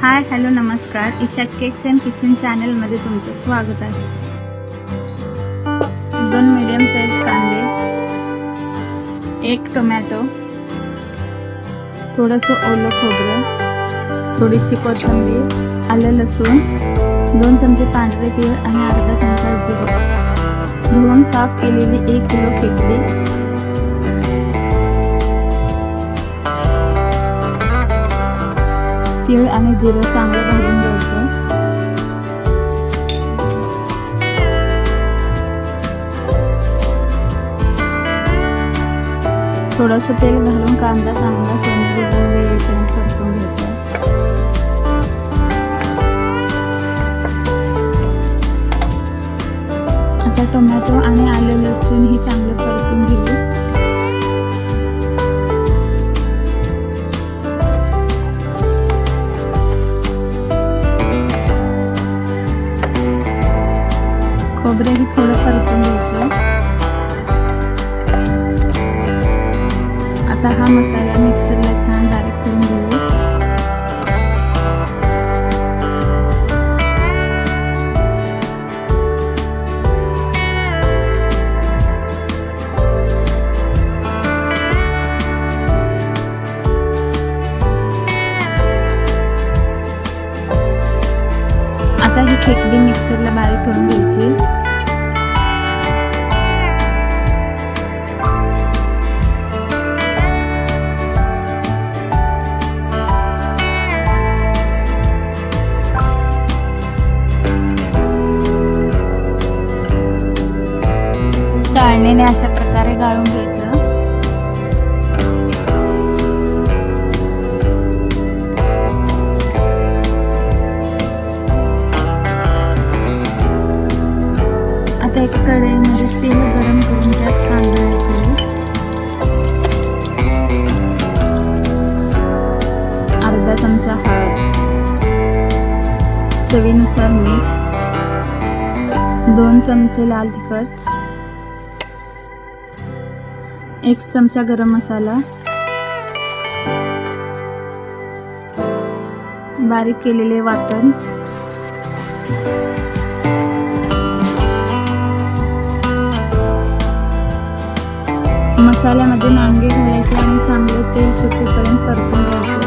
Hi hello नमस्कार, Isha cakes and kitchen चॅनलमध्ये तुमचं स्वागत आहे। 2 मीडियम साइज कांदे, 1 टोमॅटो, थोडंसं ओलं खोबरं, थोडीशी कोथिंबीर, आलं लसूण, 2 चमचे पांढरे तीळ आणि अर्धा चमचा जिरे, धुवून साफ केलेली 1 किलो खेकडी, तीळ आणि जिरं चांगलं भाजून घ्यायचं। थोडंसं तेल घालून कांदा चांगला सोनेरी रंग येईपर्यंत परतून घ्यायचा। आता टोमॅटो आणि आलं लसूण ही चांगलं परतून घेऊ। खोबरंही थोडं परतून घ्यायचं। आता हा मसाला मिक्सरला छान बारीक करून घेऊ। आता ही खेकडी मिक्सरला बारीक करून घ्यायची। चाळणीने अशा प्रकारे गाळून घ्यायचं। आता एका कढईमध्ये तेल गरम करून त्यात कांदा घालायचा, अर्धा चमचा हळद, चवीनुसार मीठ, 2 चमचे लाल तिखट, 1 चमचा गरम मसाला, बारीक केलेले वाटण, मसाल्यामध्ये नांगे घालायचे आणि चांगले तेल सुटेपर्यंत परतून घ्यायचे।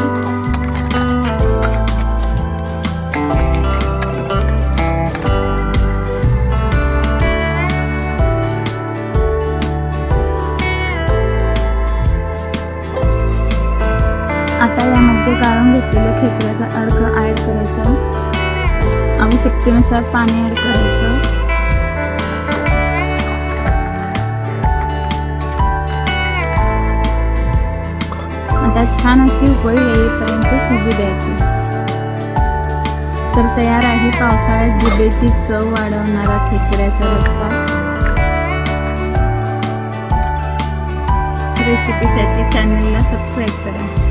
आता यामध्ये गाळून घेतलेलं खेकड्याचा अर्क ऍड करायचा, आवश्यकतेनुसार पाणी ऍड करायचं। आता छान अशी उकळी येईपर्यंत शिजू द्यायची। तर तयार आहे पावसाळ्यात जिभेची चव वाढवणारा खेकड्याचा रस्सा। रेसिपीसाठी चॅनलला सबस्क्राईब करा।